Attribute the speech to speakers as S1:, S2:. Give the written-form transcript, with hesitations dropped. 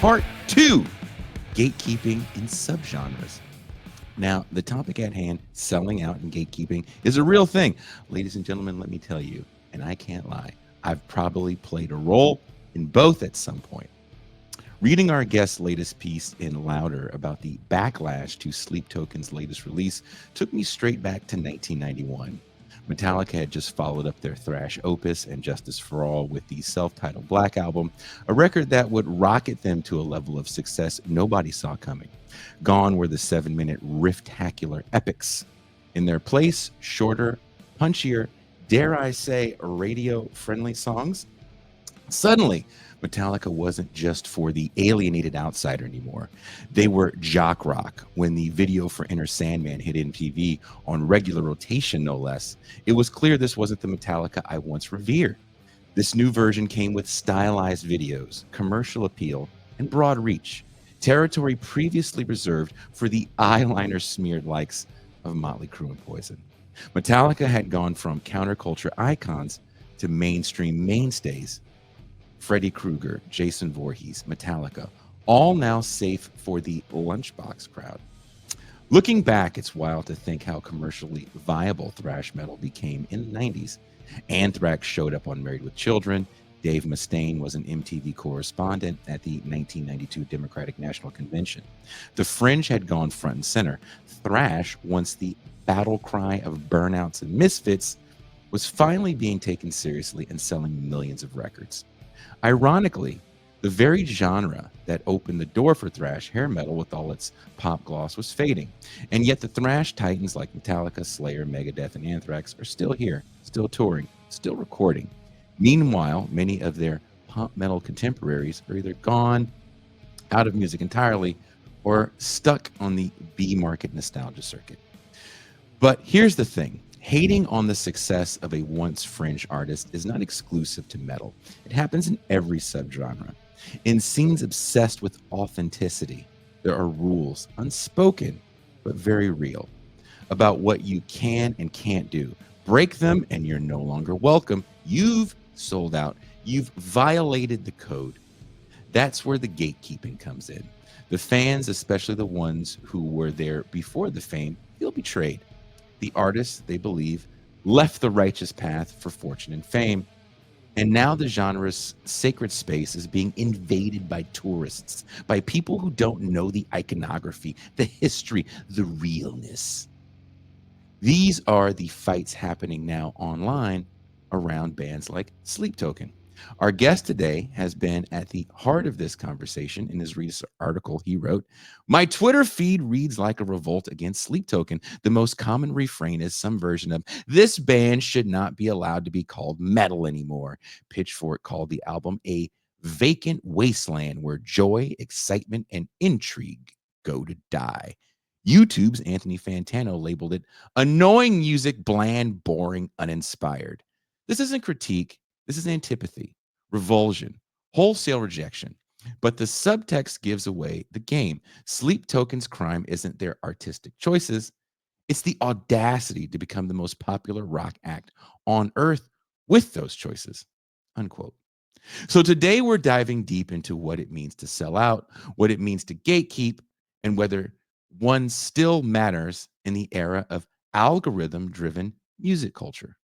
S1: Part 2, Gatekeeping in Subgenres. Now, the topic at hand, selling out and gatekeeping, is a real thing. Ladies and gentlemen, let me tell you, and I can't lie, I've probably played a role in both at some point. Reading our guest's latest piece in Louder about the backlash to Sleep Token's latest release took me straight back to 1991. Metallica had just followed up their thrash opus and Justice for All with the self-titled Black Album, a record that would rocket them to a level of success nobody saw coming. Gone were the 7-minute riff-tacular epics. In their place, shorter, punchier, dare I say, radio-friendly songs. Suddenly, Metallica wasn't just for the alienated outsider anymore. They were jock rock. When the video for Enter Sandman hit MTV on regular rotation, no less, it was clear this wasn't the Metallica I once revered. This new version came with stylized videos, commercial appeal, and broad reach, territory previously reserved for the eyeliner smeared likes of Motley Crue and Poison. Metallica had gone from counterculture icons to mainstream mainstays. Freddy Krueger, Jason Voorhees, Metallica, all now safe for the lunchbox crowd. Looking back, it's wild to think how commercially viable thrash metal became in the 90s. Anthrax showed up on Married with Children. Dave Mustaine was an MTV correspondent at the 1992 Democratic National Convention. The Fringe had gone front and center. Thrash, once the battle cry of burnouts and misfits, was finally being taken seriously and selling millions of records. Ironically, the very genre that opened the door for thrash hair metal with all its pop gloss was fading. And yet the thrash titans like Metallica, Slayer, Megadeth, and Anthrax are still here, still touring, still recording. Meanwhile, many of their pop metal contemporaries are either gone, out of music entirely, or stuck on the B-market nostalgia circuit. But here's the thing. Hating on the success of a once fringe artist is not exclusive to metal. It happens in every subgenre. In scenes obsessed with authenticity, there are rules, unspoken, but very real, about what you can and can't do. Break them and you're no longer welcome. You've sold out. You've violated the code. That's where the gatekeeping comes in. The fans, especially the ones who were there before the fame, feel betrayed. The artists, they believe, left the righteous path for fortune and fame. And now the genre's sacred space is being invaded by tourists, by people who don't know the iconography, the history, the realness. These are the fights happening now online around bands like Sleep Token. Our guest today has been at the heart of this conversation. In his recent article, he wrote, "My Twitter feed reads like a revolt against Sleep Token. The most common refrain is some version of, 'This band should not be allowed to be called metal anymore.' Pitchfork called the album a vacant wasteland where joy, excitement, and intrigue go to die. YouTube's Anthony Fantano labeled it annoying music, bland, boring, uninspired. This isn't critique. This is antipathy, revulsion, wholesale rejection. But the subtext gives away the game. Sleep Token's crime isn't their artistic choices. It's the audacity to become the most popular rock act on earth with those choices." Unquote. So today we're diving deep into what it means to sell out, what it means to gatekeep, and whether one still matters in the era of algorithm-driven music culture.